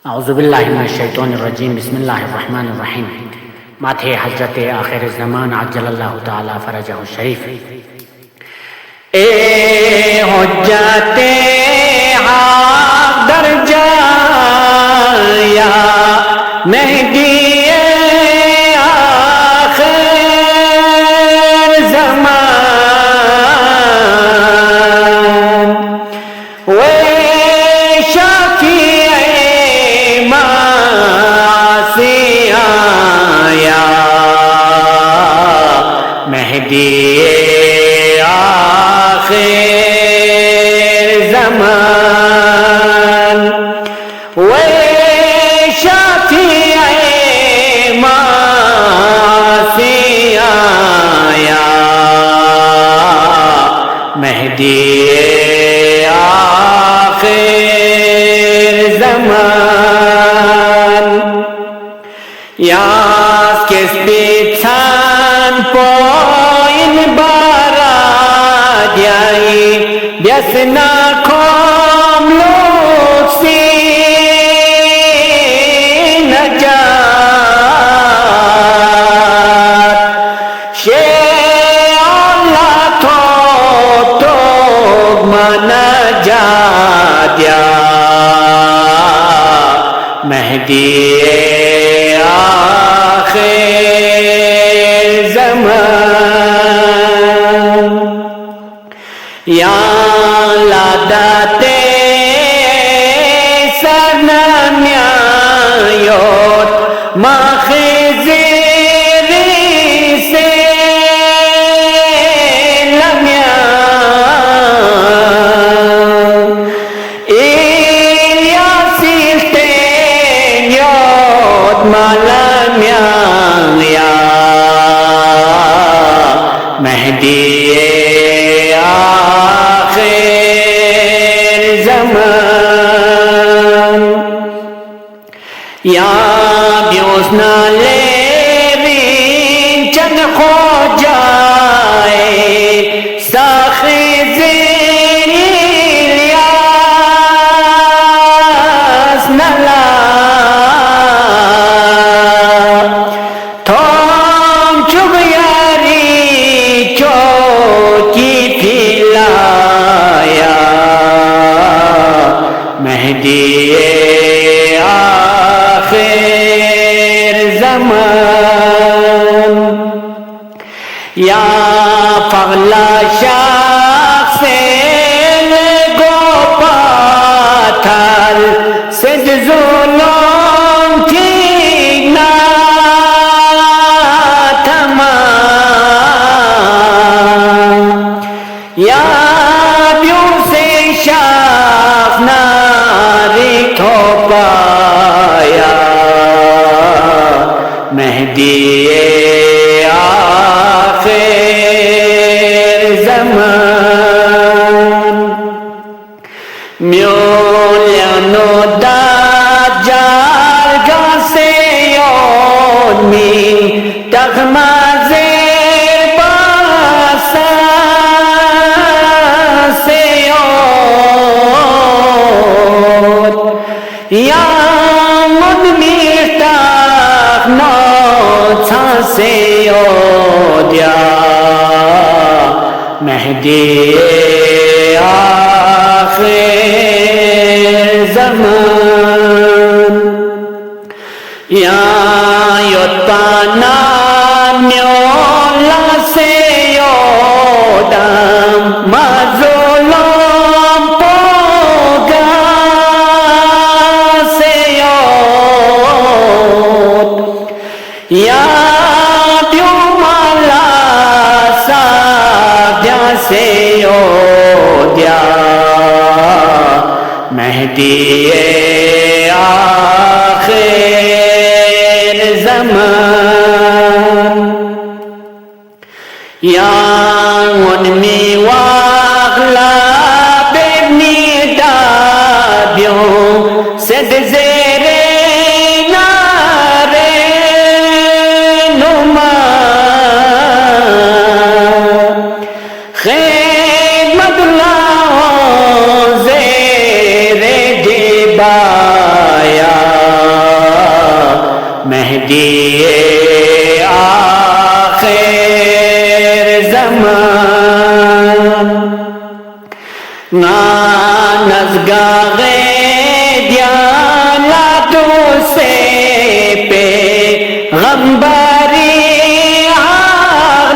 औज़ुबिल्लाहि मिनश्शैतानिर्रजीम बिस्मिल्लाहिर्रहमानिर्रहीम। माथे हज़रत आखिर ज़मान अज्जलल्लाहु ताला फ़रजहु शरीफ। ए हुज्जते हादर जाया मेहदी आखिर ज़मान वे मेहदी आखिर ज़मान वे शाफ़िए मासी आया मेहदी आखिर ज़मान यास किस पिछान पोइन बारा जाई व्यसना खोम लोग सी नजात शे अल्लाह तो मना जा दिया मेहदी आखिर ज़मान या लादाते सरनाम्यायोत माखिज़री से लम्या इलियासिल्तेन योत मालम्या मेहदी आखिर ज़मान या ब्योसना लेविन चन खो जाए साखिज़िलियास नला मेहदी आखिर ज़मान या पगला शख्स गो पाथर सिद जुल्म ठीक ना थमा या ब्यों से शाफ नारी पाया मेहदी आखिर ज़मान म्योल्यानो दाज्जाल गासे योनी तगमाजे बासा से या मुदमिता नो छासे ओदिया मेहदी आखिर ज़मान या योताना न्योला से योदम मज़लूम पोगा या द्युमाला साध्या से ओद्या मेहदी आखिर ज़मान या उनमी वागला बेबनी दाबियों सिद ज़ेरे खैमतुल्लाह ज़ेरे दिबाया मेहदी आखिर ज़मान ना नज़गागे दियानतों से पे गंबरी आनाद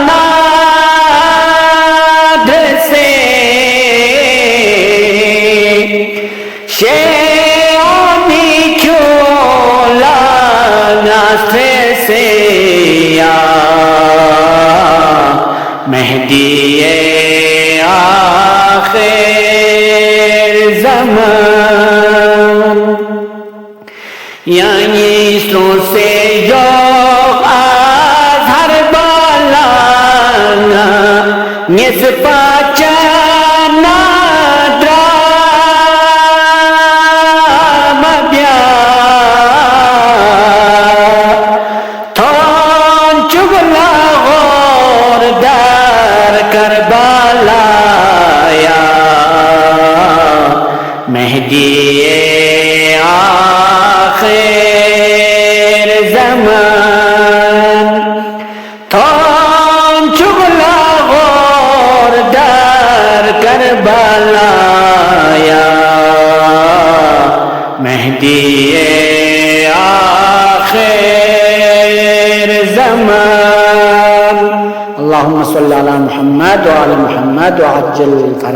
से शेओनी क्योला नास्ते से या मेहदी आखिर ज़मान यानी सो से जो आज़हर बालाना निस्पाचना द्रामब्या थोन चुगला गौर दर करबलाया मेहदी आखिर ज़मान थोन चुगला गौर दर करबलाया मेहदी आखिर ज़मान। अल्लाहुम्मा सल्ली अला मुहम्मद व आला मुहम्मद व अज्जिल